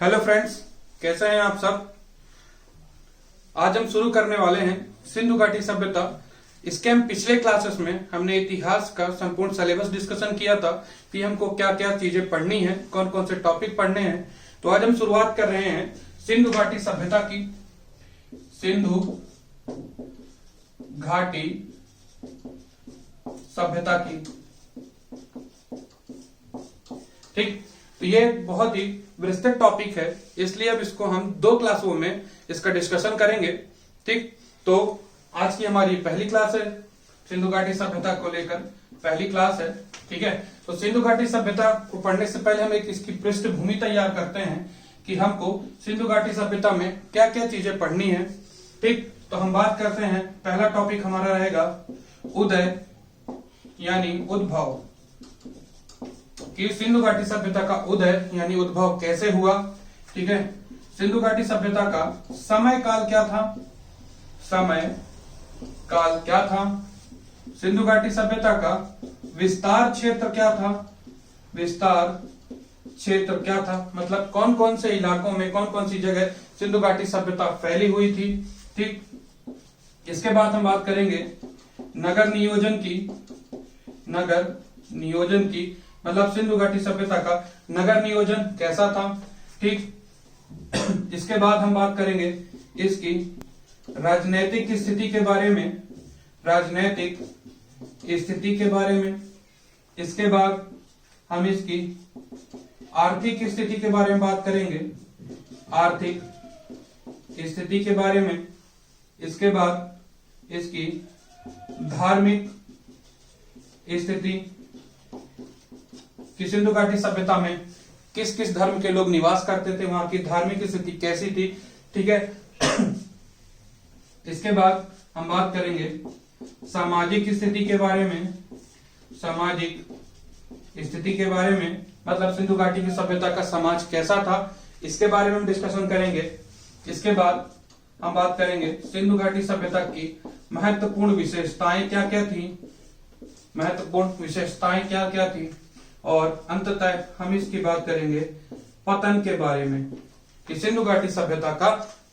Hello friends, कैसे हैं आप सब। आज हम शुरू करने वाले हैं सिंधु घाटी सभ्यता। इसके हम पिछले क्लासेस में हमने इतिहास का संपूर्ण सिलेबस डिस्कशन किया था कि हमको क्या क्या चीजें पढ़नी है, कौन कौन से टॉपिक पढ़ने हैं। तो आज हम शुरुआत कर रहे हैं सिंधु घाटी सभ्यता की। सिंधु घाटी सभ्यता की, ठीक। तो ये बहुत ही विस्तृत टॉपिक है, इसलिए अब इसको हम 2 क्लासों में इसका डिस्कशन करेंगे, ठीक। तो आज की हमारी पहली क्लास है, सिंधु घाटी सभ्यता को लेकर पहली क्लास है, ठीक है। तो सिंधु घाटी सभ्यता को पढ़ने से पहले हम एक इसकी पृष्ठभूमि तैयार करते हैं कि हमको सिंधु घाटी सभ्यता में क्या क्या चीजें पढ़नी है, ठीक। तो हम बात करते हैं, पहला टॉपिक हमारा रहेगा उदय यानी उद्भव, कि सिंधु घाटी सभ्यता का उदय यानी उद्भव कैसे हुआ, ठीक है। सिंधु घाटी सभ्यता का समय काल क्या था, समय काल क्या था। सिंधु घाटी सभ्यता का विस्तार क्षेत्र क्या था, विस्तार क्षेत्र क्या था, मतलब कौन कौन से इलाकों में, कौन कौन सी जगह सिंधु घाटी सभ्यता फैली हुई थी, ठीक। इसके बाद हम बात करेंगे नगर नियोजन की, नगर नियोजन की, मतलब सिंधु घाटी सभ्यता का नगर नियोजन कैसा था, ठीक। इसके बाद हम बात करेंगे इसकी राजनैतिक स्थिति के बारे में, राजनैतिक स्थिति के बारे में। इसके बाद हम इसकी आर्थिक स्थिति के बारे में बात करेंगे, आर्थिक स्थिति के बारे में। इसके बाद इसकी धार्मिक स्थिति कि सिंधु घाटी सभ्यता में किस किस धर्म के लोग निवास करते थे, वहां की धार्मिक स्थिति कैसी थी, ठीक है। इसके बाद हम बात करेंगे सामाजिक स्थिति के बारे में, सामाजिक स्थिति के बारे में, मतलब सिंधु घाटी की सभ्यता का समाज कैसा था, इसके बारे में हम डिस्कशन करेंगे। इसके बाद हम बात करेंगे सिंधु घाटी सभ्यता की महत्वपूर्ण विशेषताएं क्या क्या थी, महत्वपूर्ण विशेषताएं क्या क्या थी, और अंततः हम इसकी बात करेंगे पतन के बारे में, कि सिंधु घाटी सभ्यता का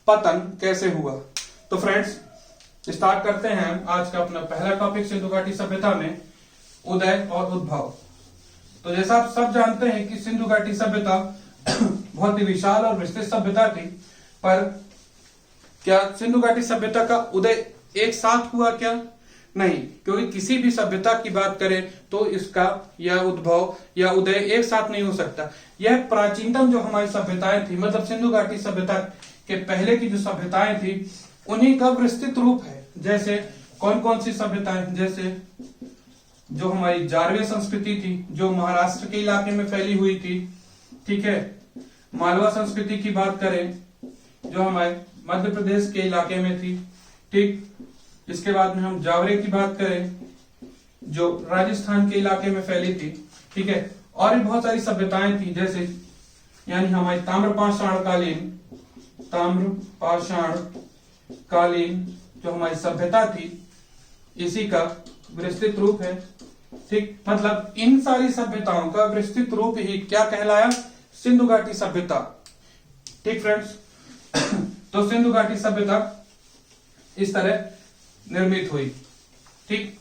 पतन कैसे हुआ। तो फ्रेंड्स, स्टार्ट करते हैं आज का अपना पहला टॉपिक सिंधु घाटी सभ्यता में उदय और उद्भव। तो जैसा आप सब जानते हैं कि सिंधु घाटी सभ्यता बहुत ही विशाल और विस्तृत सभ्यता थी, पर क्या सिंधु घाटी सभ्यता का उदय एक साथ हुआ क्या? नहीं, क्योंकि किसी भी सभ्यता की बात करें तो इसका या उद्भव या उदय एक साथ नहीं हो सकता। यह प्राचीनतम जो हमारी सभ्यताएं थी, मतलब सिंधु घाटी सभ्यता के पहले की जो सभ्यताएं थी, उन्हीं का विस्तृत रूप है। जैसे कौन कौन सी सभ्यताएं, जैसे जो हमारी जारवे संस्कृति थी, जो महाराष्ट्र के इलाके में फैली हुई थी, ठीक है। मालवा संस्कृति की बात करें जो हमारे मध्य प्रदेश के इलाके में थी, ठीक। इसके बाद में हम जावरे की बात करें जो राजस्थान के इलाके में फैली थी, ठीक है। और भी बहुत सारी सभ्यताएं थी, जैसे यानी हमारी ताम्रपाषाण कालीन जो हमारी सभ्यता थी, इसी का विस्तृत रूप है, ठीक। मतलब इन सारी सभ्यताओं का विस्तृत रूप ही क्या कहलाया? सिंधु घाटी सभ्यता, ठीक फ्रेंड्स। तो सिंधु घाटी सभ्यता इस तरह निर्मित हुई, ठीक।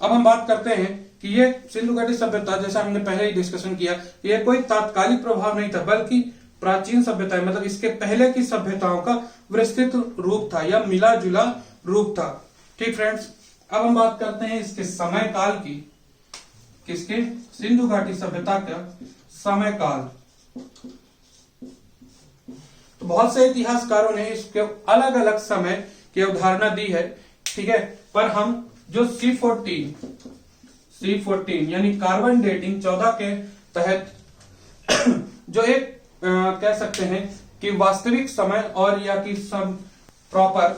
अब हम बात करते हैं कि ये सिंधु घाटी सभ्यता, जैसा हमने पहले ही डिस्कशन किया, ये कोई तात्कालिक प्रभाव नहीं था, बल्कि प्राचीन सभ्यता, मतलब इसके पहले की सभ्यताओं का विस्तृत रूप था या मिला जुला रूप था, ठीक फ्रेंड्स। अब हम बात करते हैं इसके समय काल की, किसके? सिंधु घाटी सभ्यता का समय काल। तो बहुत से इतिहासकारों ने इसके अलग अलग समय की अवधारणा दी है, ठीक है। पर हम जो C14 यानी कार्बन डेटिंग 14 के तहत जो एक कह सकते हैं कि वास्तविक समय और या कि प्रॉपर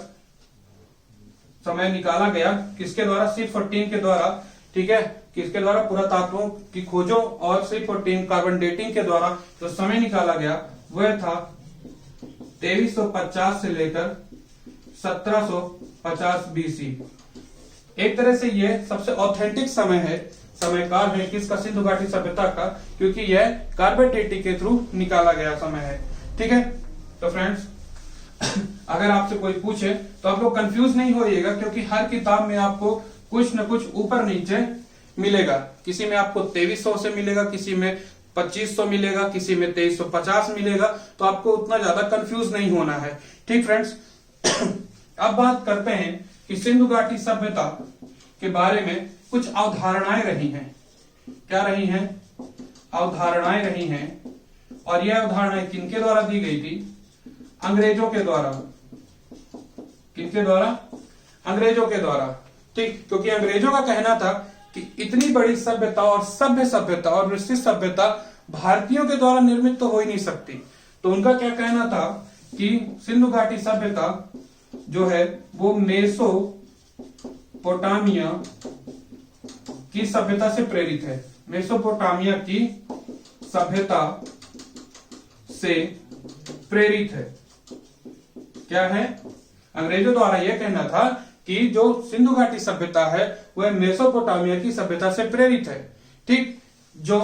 समय निकाला गया, किसके द्वारा? C14 के द्वारा, ठीक है। किसके द्वारा? पुरातत्वों की खोजों और C14 कार्बन डेटिंग के द्वारा जो समय निकाला गया वह था 2350 से लेकर 1750 BC। एक तरह से यह सबसे ऑथेंटिक समय है समयकाल है किसका, सिंधु घाटी सभ्यता का, क्योंकि यह कार्बन डेटिंग के थ्रू निकाला गया समय है। ठीक है, तो फ्रेंड्स अगर आपसे कोई पूछे तो आप लोग कंफ्यूज नहीं होइएगा, क्योंकि हर किताब में आपको कुछ न कुछ ऊपर नीचे मिलेगा। किसी में आपको 2300 से मिलेगा, किसी में 2500 मिलेगा, किसी में 2350 मिलेगा, तो आपको उतना ज्यादा कंफ्यूज नहीं होना है। ठीक फ्रेंड्स, अब बात करते हैं कि सिंधु घाटी सभ्यता के बारे में कुछ अवधारणाएं रही हैं। क्या रही हैं? अवधारणाएं रही हैं। और यह अवधारणाएं किनके द्वारा दी गई थी? अंग्रेजों के द्वारा। किनके द्वारा? अंग्रेजों के द्वारा। ठीक, क्योंकि अंग्रेजों का कहना था कि इतनी बड़ी सभ्यता और सभ्य सभ्यता और विकसित सभ्यता भारतीयों के द्वारा निर्मित तो हो ही नहीं सकती। तो उनका क्या कहना था कि सिंधु घाटी सभ्यता जो है वो मेसोपोटामिया की सभ्यता से प्रेरित है। मेसोपोटामिया की सभ्यता से प्रेरित है। क्या है? अंग्रेजों द्वारा यह कहना था कि जो सिंधु घाटी सभ्यता है वह मेसोपोटामिया की सभ्यता से प्रेरित है। ठीक, जो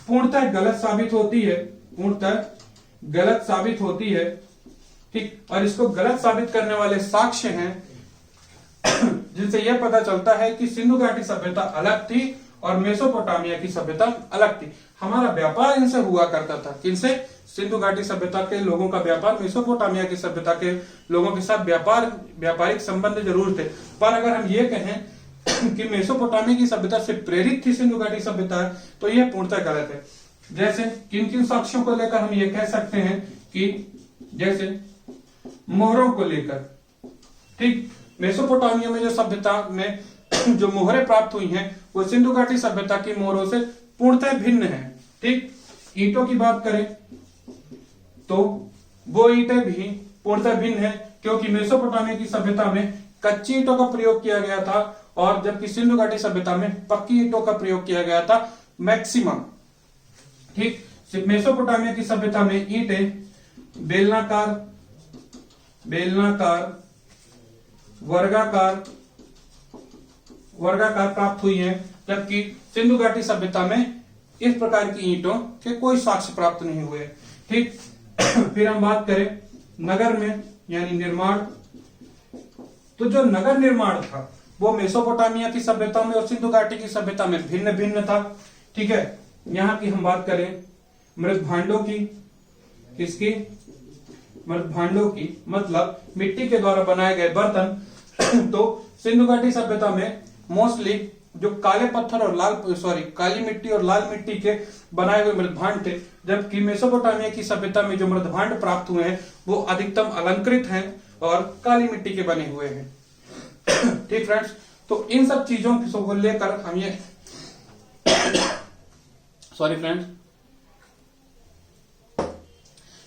पूर्णतः गलत साबित होती है, पूर्णतः गलत साबित होती है। ठीक, और इसको गलत साबित करने वाले साक्ष्य हैं जिनसे यह पता चलता है कि सिंधु घाटी सभ्यता अलग थी और मेसोपोटामिया की सभ्यता अलग थी। हमारा व्यापार इनसे हुआ करता था। किनसे? सिंधु घाटी सभ्यता के लोगों का व्यापार मेसोपोटामिया की सभ्यता के लोगों के साथ व्यापारिक संबंध जरूर थे। पर अगर हम ये कहें कि मेसोपोटामिया की सभ्यता से प्रेरित थी सिंधु घाटी सभ्यता, तो यह पूर्णतः गलत है। जैसे किन किन साक्ष्यों को लेकर हम ये कह सकते हैं कि जैसे मोहरों को लेकर। ठीक, मेसोपोटामिया में जो सभ्यता में जो मोहरें प्राप्त हुई हैं वो सिंधु घाटी सभ्यता की मोहरों से पूर्णतः भिन्न है। ठीक, ईंटों की बात करें तो वो ईंटें भी पूर्णतः भिन्न है, क्योंकि मेसोपोटामिया की सभ्यता में कच्ची ईंटों का प्रयोग किया गया था और जबकि सिंधु घाटी सभ्यता में पक्की ईंटों का प्रयोग किया गया था मैक्सिमम। ठीक, मेसोपोटामिया की सभ्यता में ईंटें बेलनाकार, वर्गाकार प्राप्त हुई हैं, जबकि सिंधु घाटी सभ्यता में इस प्रकार की ईंटों के कोई साक्ष्य प्राप्त नहीं हुए। ठीक, फिर हम बात करें नगर में यानी निर्माण, तो जो नगर निर्माण था वो मेसोपोटामिया की सभ्यता में और सिंधु घाटी की सभ्यता में भिन्न भिन्न था। ठीक है, यहां की हम बात करें मृदभांडों की, किसकी? मृदभांडों की, मतलब मिट्टी के द्वारा बनाए गए बर्तन। तो सिंधु घाटी सभ्यता में मोस्टली जो काले पत्थर और काली मिट्टी और लाल मिट्टी के बनाए हुए मृदभांड थे, जबकि मेसोपोटामिया की सभ्यता में जो मृदभांड प्राप्त हुए हैं वो अधिकतम अलंकृत हैं और काली मिट्टी के बने हुए हैं। ठीक फ्रेंड्स, तो इन सब चीजों को लेकर हम ये फ्रेंड्स,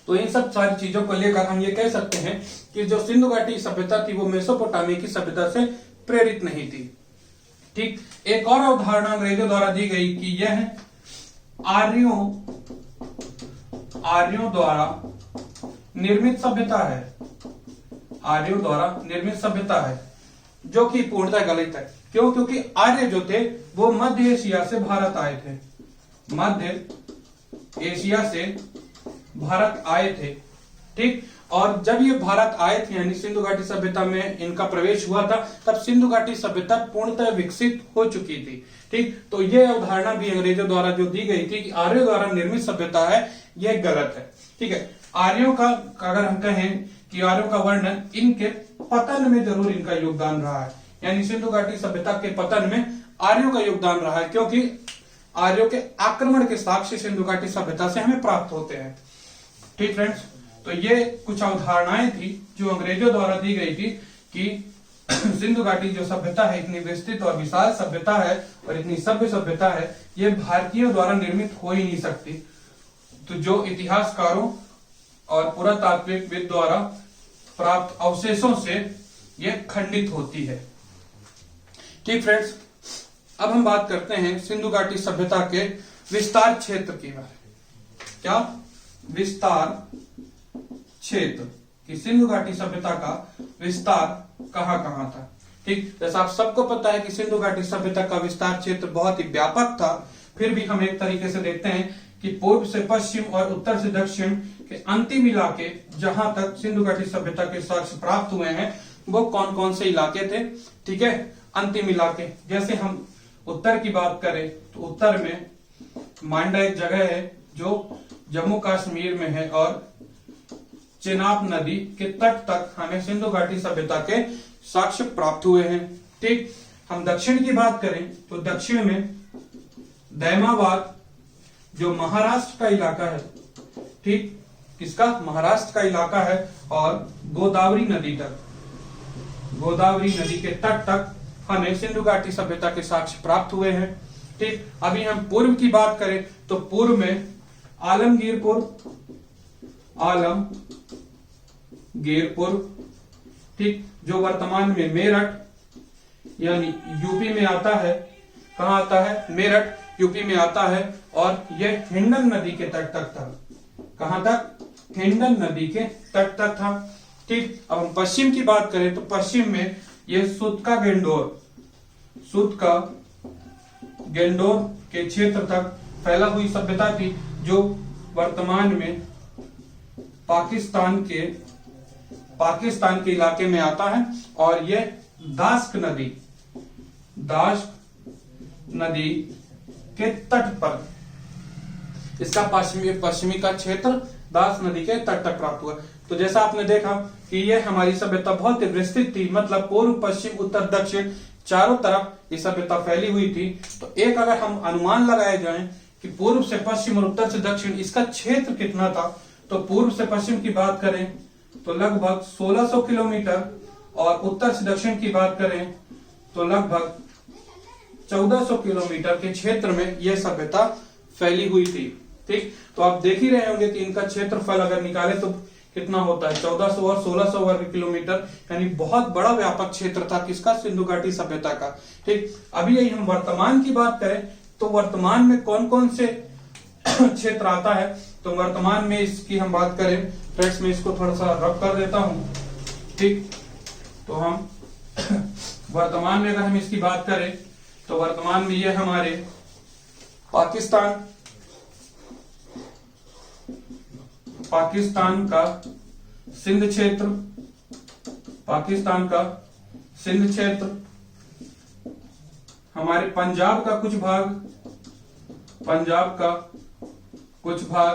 तो इन सब सारी चीजों को लेकर हम ये कह सकते हैं कि जो सिंधु घाटी सभ्यता थी वो मेसोपोटामिया की सभ्यता से प्रेरित नहीं थी। ठीक, एक और अवधारणा अंग्रेजों द्वारा दी गई कि यह आर्यों द्वारा निर्मित सभ्यता है। आर्यों द्वारा निर्मित सभ्यता है, जो कि पूर्णतः गलत है। क्यों? क्योंकि आर्य जो थे वो मध्य एशिया से भारत आए थे। मध्य एशिया से भारत आए थे। ठीक, और जब ये भारत आए थे यानी सिंधु घाटी सभ्यता में इनका प्रवेश हुआ था, तब सिंधु घाटी सभ्यता पूर्णतः विकसित हो चुकी थी। ठीक, तो यह अवधारणा भी अंग्रेजों द्वारा जो दी गई थी कि आर्यों द्वारा निर्मित सभ्यता है, यह गलत है। ठीक है, आर्यों का अगर हम कहें कि आर्यों का वर्णन इनके पतन में जरूर इनका योगदान रहा है, यानी सिंधु घाटी सभ्यता के पतन में आर्यों का योगदान रहा है, क्योंकि आर्यों के आक्रमण के साक्ष्य सिंधु घाटी सभ्यता से हमें प्राप्त होते हैं। ठीक फ्रेंड्स, तो ये कुछ अवधारणाएं थी जो अंग्रेजों द्वारा दी गई थी कि सिंधु घाटी जो सभ्यता है इतनी विस्तृत और विशाल सभ्यता है और इतनी सभ्य सभ्यता है, ये भारतीयों द्वारा निर्मित हो ही नहीं सकती। तो जो इतिहासकारों और पुरातात्विकविद द्वारा प्राप्त अवशेषों से यह खंडित होती है। ठीक फ्रेंड्स, अब हम बात करते हैं सिंधु घाटी सभ्यता के विस्तार क्षेत्र की बारे में। क्या? विस्तार क्षेत्र कि सिंधु घाटी सभ्यता का विस्तार कहां था। ठीक, जैसा आप सबको पता है कि सिंधु घाटी सभ्यता का विस्तार क्षेत्र बहुत ही व्यापक था, फिर भी हम एक तरीके से देखते हैं कि पूर्व से पश्चिम और उत्तर से दक्षिण के अंतिम इलाके जहां तक सिंधु घाटी सभ्यता के साक्ष्य प्राप्त हुए हैं वो कौन कौन से इलाके थे। ठीक है, अंतिम इलाके, जैसे हम उत्तर की बात करें तो उत्तर में मांडा एक जगह है जो जम्मू कश्मीर में है और चेनाब नदी के तट तक हमें सिंधु घाटी सभ्यता के साक्ष्य प्राप्त हुए हैं। ठीक, हम दक्षिण की बात करें तो दक्षिण में दैमाबाद जो महाराष्ट्र का इलाका है, ठीक, किसका, महाराष्ट्र का इलाका है, और गोदावरी नदी तक, गोदावरी नदी के तट तक हमें सिंधु घाटी सभ्यता के साक्ष्य प्राप्त हुए हैं। ठीक, अभी हम पूर्व की बात करें तो पूर्व में आलमगीरपुर, ठीक, जो वर्तमान में मेरठ यानी यूपी में आता है। कहां आता है, मेरठ यूपी में आता है, और यह हिंडन नदी के तट तक था। कहां तक, हिंडन नदी के तट तक था। ठीक, अब हम पश्चिम की बात करें तो पश्चिम में यह सुतका गेंडोर के क्षेत्र तक फैला हुई सभ्यता थी, जो वर्तमान में पाकिस्तान के इलाके में आता है, और यह दास्क नदी के तट पर, इसका पश्चिमी का क्षेत्र दास नदी के तट तक प्राप्त हुआ। तो जैसा आपने देखा कि यह हमारी सभ्यता बहुत ही विस्तृत थी, मतलब पूर्व पश्चिम उत्तर दक्षिण चारों तरफ ये सभ्यता फैली हुई थी। तो एक अगर हम अनुमान लगाए जाएं कि पूर्व से पश्चिम और उत्तर से दक्षिण इसका क्षेत्र कितना था, तो पूर्व से पश्चिम की बात करें तो लगभग 1600 किलोमीटर, और उत्तर से दक्षिण की बात करें तो लगभग 1400 किलोमीटर के क्षेत्र में यह सभ्यता फैली हुई थी। ठीक, तो आप देख ही रहे होंगे कि इनका क्षेत्रफल अगर निकाले तो कितना होता है, 1400 और 1600 वर्ग किलोमीटर, यानी बहुत बड़ा व्यापक क्षेत्र था किसका, सिंधु घाटी सभ्यता का। ठीक, अभी यही हम वर्तमान की बात करें तो वर्तमान में कौन कौन से क्षेत्र आता है, तो वर्तमान में इसकी हम बात करें, फ्रेंड्स मैं इसको थोड़ा सा रब कर देता हूं। ठीक, तो हम वर्तमान में अगर हम इसकी बात करें तो वर्तमान में ये हमारे पाकिस्तान का सिंध क्षेत्र, हमारे पंजाब का कुछ भाग,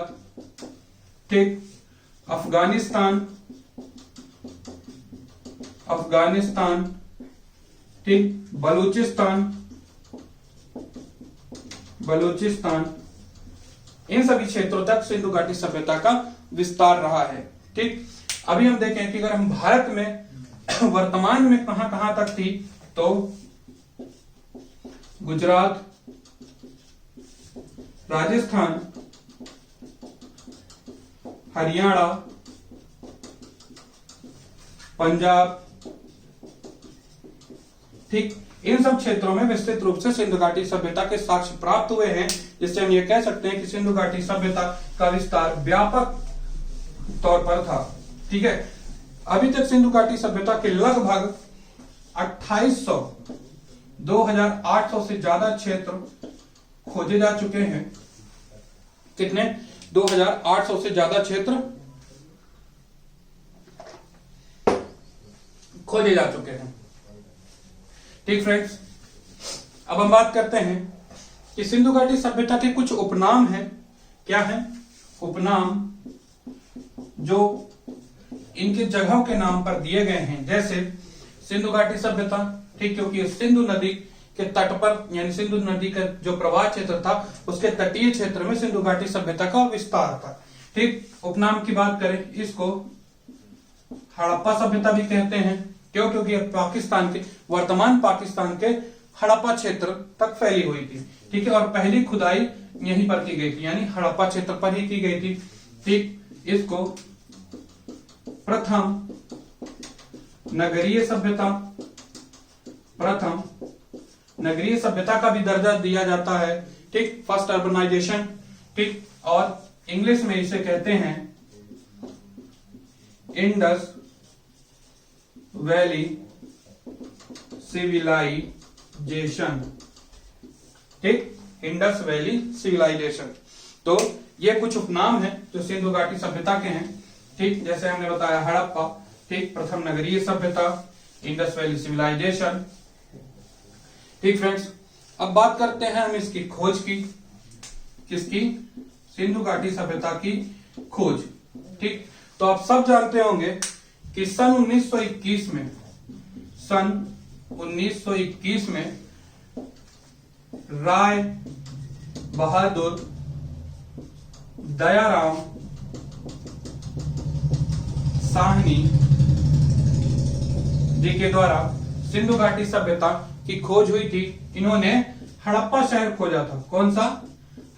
ठीक, अफगानिस्तान, ठीक, बलूचिस्तान, इन सभी क्षेत्रों तक सिंधु घाटी सभ्यता का विस्तार रहा है। ठीक, अभी हम देखें कि अगर हम भारत में वर्तमान में कहां कहां तक थी, तो गुजरात, राजस्थान, हरियाणा, पंजाब, ठीक, इन सब क्षेत्रों में विस्तृत रूप से सिंधु घाटी सभ्यता के साक्ष्य प्राप्त हुए हैं, जिससे हम ये कह सकते हैं कि सिंधु घाटी सभ्यता का विस्तार व्यापक तौर पर था। ठीक है, अभी तक सिंधु घाटी सभ्यता के लगभग 2800 से ज्यादा क्षेत्र खोजे जा चुके हैं। कितने, 2800 से ज्यादा क्षेत्र खोजे जा चुके हैं। ठीक फ्रेंड्स, अब हम बात करते हैं कि सिंधु घाटी सभ्यता के कुछ उपनाम हैं। क्या हैं उपनाम, जो इनके जगहों के नाम पर दिए गए हैं। जैसे सिंधु घाटी सभ्यता, ठीक, क्योंकि सिंधु नदी के तट पर, यानी सिंधु नदी का जो प्रवाह क्षेत्र था उसके तटीय क्षेत्र में सिंधु घाटी सभ्यता का विस्तार था। ठीक, उपनाम की बात करें, इसको हड़प्पा सभ्यता भी कहते हैं। क्यों, क्योंकि वर्तमान पाकिस्तान के हड़प्पा क्षेत्र तक फैली हुई थी। ठीक है, और पहली खुदाई यहीं पर की गई थी, यानी हड़प्पा क्षेत्र पर ही की गई थी। ठीक, इसको प्रथम नगरीय सभ्यता का भी दर्जा दिया जाता है। ठीक, फर्स्ट अर्बनाइजेशन। ठीक, और इंग्लिश में इसे कहते हैं इंडस वैली सिविलाइजेशन, ठीक, इंडस वैली सिविलाइजेशन। तो ये कुछ उपनाम है जो सिंधु घाटी सभ्यता के हैं, ठीक, जैसे हमने बताया हड़प्पा, ठीक, प्रथम नगरीय सभ्यता, इंडस वैली सिविलाइजेशन। ठीक फ्रेंड्स, अब बात करते हैं हम इसकी खोज की, किसकी, सिंधु घाटी सभ्यता की खोज। ठीक, तो आप सब जानते होंगे कि सन 1921 में, सन 1921 में राय बहादुर दयाराम साहनी जी के द्वारा सिंधु घाटी सभ्यता की खोज हुई थी। इन्होंने हड़प्पा शहर खोजा था। कौन सा?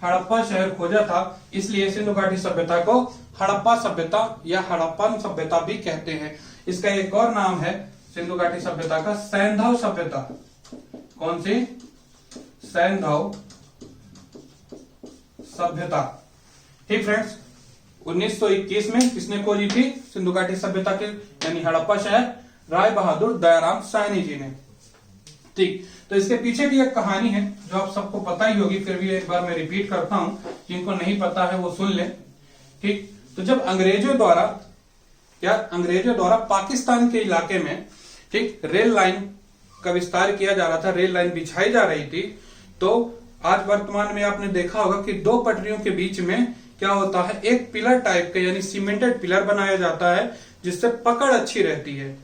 हड़प्पा शहर खोजा था, इसलिए सिंधु घाटी सभ्यता को हड़प्पा सभ्यता या हड़प्पन सभ्यता भी कहते हैं। इसका एक और नाम है सिंधु घाटी सभ्यता का, सैंधव सभ्यता। कौन सी? सैंधव सभ्यता। ठीक फ्रेंड्स, 1921 में किसने खोजी थी सिंधु घाटी सभ्यता के यानी हड़प्पा शहर? राय बहादुर दयाराम साहनी जी ने। ठीक, तो इसके पीछे की एक कहानी है जो आप सबको पता ही होगी, फिर भी एक बार मैं रिपीट करता हूं, जिनको नहीं पता है वो सुन लें। ठीक, तो जब अंग्रेजों द्वारा पाकिस्तान के इलाके में, ठीक, रेल लाइन का विस्तार किया जा रहा था, रेल लाइन बिछाई जा रही थी, तो आज वर्तमान में आपने देखा होगा कि दो पटरियों के बीच में क्या होता है, एक पिलर टाइप का यानी सीमेंटेड पिलर बनाया जाता है जिससे पकड़ अच्छी रहती है।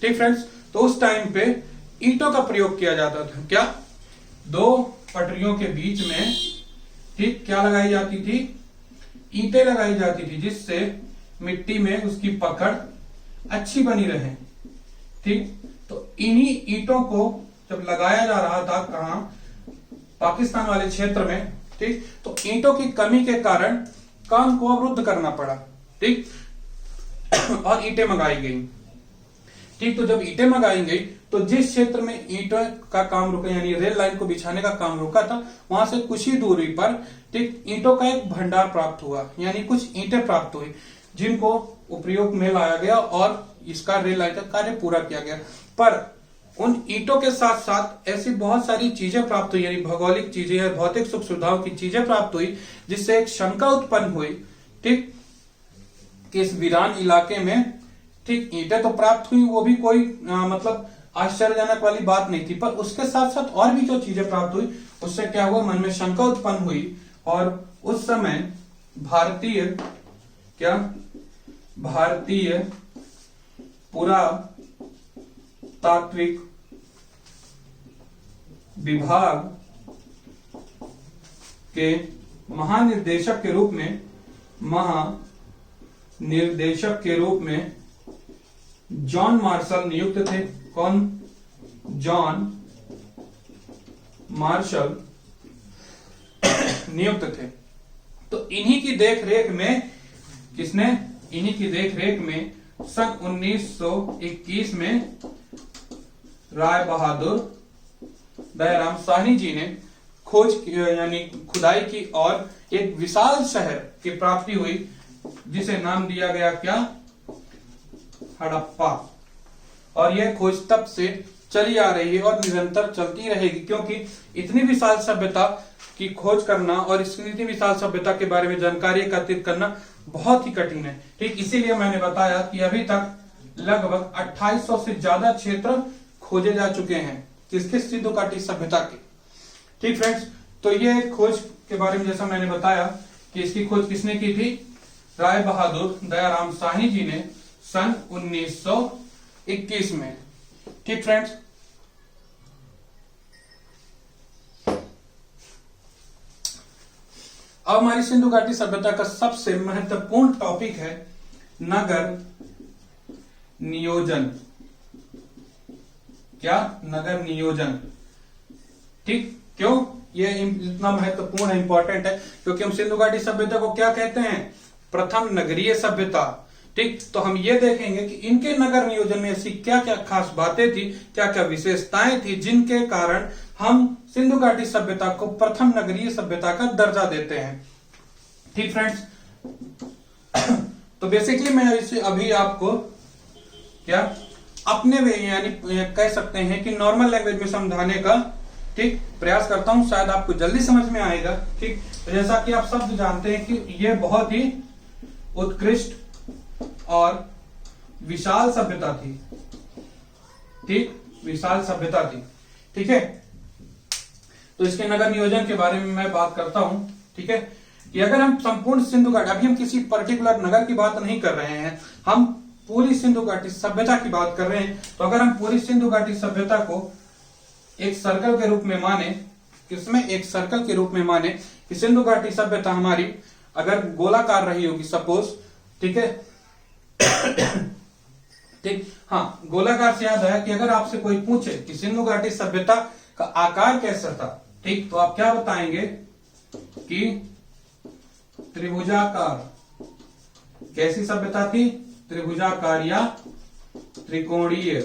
ठीक फ्रेंड्स, तो उस टाइम पे ईंटों का प्रयोग किया जाता था। क्या? दो पटरियों के बीच में, ठीक, क्या लगाई जाती थी? ईंटें लगाई जाती थी जिससे मिट्टी में उसकी पकड़ अच्छी बनी रहे। ठीक, तो इन्हीं ईंटों को जब लगाया जा रहा था, कहां? पाकिस्तान वाले क्षेत्र में। ठीक, तो ईंटों की कमी के कारण काम को अवरुद्ध करना पड़ा। ठीक, और ईंटें मंगाई गई। ठीक, तो जब ईंटें मंगाई गई तो जिस क्षेत्र में ईंटों का काम रुका यानी रेल लाइन को बिछाने का काम रुका था, वहां से कुछ ही दूरी पर, ठीक, ईंटों का एक भंडार प्राप्त हुआ, यानी कुछ ईंटें प्राप्त हुई जिनको उपयोग में लाया गया और इसका रेल लाइन का कार्य पूरा किया गया। पर उन ईंटों के साथ साथ ऐसी बहुत सारी चीजें प्राप्त हुई, यानी भौगोलिक चीजें या भौतिक सुख सुविधाओं की चीजें प्राप्त हुई, जिससे एक शंका उत्पन्न हुई, ठीक, कि इस वीरान इलाके में, ठीक, ईंटें तो प्राप्त हुई, वो भी कोई मतलब आश्चर्यजनक वाली बात नहीं थी, पर उसके साथ साथ और भी जो चीजें प्राप्त हुई, उससे क्या हुआ, मन में शंका उत्पन्न हुई। और उस समय भारतीय पुरातात्विक विभाग के महानिर्देशक के रूप में जॉन मार्शल नियुक्त थे। कौन? जॉन मार्शल नियुक्त थे। तो इन्हीं की देखरेख में सन 1921 में राय बहादुर दयाराम साहनी जी ने खोज यानी खुदाई की और एक विशाल शहर की प्राप्ति हुई, जिसे नाम दिया गया क्या? हड़प्पा। और यह खोज तब से चली आ रही है और निरंतर चलती रहेगी, क्योंकि इतनी विशाल सभ्यता की खोज करना और इतनी विशाल सभ्यता के बारे में जानकारी एकत्रित करना बहुत ही कठिन है। ठीक, इसीलिए मैंने बताया कि अभी तक लगभग 2800 से ज्यादा क्षेत्र खोजे जा चुके हैं किसके? सिंधु घाटी सभ्यता के। ठीक फ्रेंड्स, तो ये खोज के बारे में जैसा मैंने बताया कि इसकी खोज किसने की थी? राय बहादुर दयाराम साहनी जी ने सन 1921 में। ठीक फ्रेंड्स, अब हमारी सिंधु घाटी सभ्यता का सबसे महत्वपूर्ण टॉपिक है नगर नियोजन। क्या? नगर नियोजन। ठीक, क्यों ये इतना महत्वपूर्ण है, इंपॉर्टेंट है? क्योंकि हम सिंधु घाटी सभ्यता को क्या कहते हैं? प्रथम नगरीय सभ्यता। ठीक, तो हम ये देखेंगे कि इनके नगर नियोजन में ऐसी क्या क्या खास बातें थी, क्या क्या विशेषताएं थी, जिनके कारण हम सिंधु घाटी सभ्यता को प्रथम नगरीय सभ्यता का दर्जा देते हैं। ठीक फ्रेंड्स, तो बेसिकली मैं इसे अभी आपको क्या अपने वे यानी कह सकते हैं कि नॉर्मल लैंग्वेज में समझाने का ठीक प्रयास करता हूं, शायद आपको जल्दी समझ में आएगा। ठीक, जैसा कि आप सब जानते हैं कि यह बहुत ही उत्कृष्ट और विशाल सभ्यता थी। ठीक, विशाल सभ्यता थी। ठीक है, तो इसके नगर नियोजन के बारे में मैं बात करता हूं। ठीक है, कि अगर हम संपूर्ण सिंधु घाटी, अभी हम किसी पर्टिकुलर नगर की बात नहीं कर रहे हैं, हम पूरी सिंधु घाटी सभ्यता की बात कर रहे हैं। तो अगर हम पूरी सिंधु घाटी सभ्यता को एक सर्कल के रूप में माने, किसमें एक सर्कल के रूप में माने कि सिंधु घाटी सभ्यता हमारी अगर गोलाकार रही होगी सपोज, ठीक है ठीक, हाँ, गोलाकार से याद आया कि अगर आपसे कोई पूछे कि सिंधु घाटी सभ्यता का आकार कैसा था, ठीक, तो आप क्या बताएंगे कि त्रिभुजाकार। कैसी सभ्यता थी? त्रिभुजाकार या त्रिकोणीय।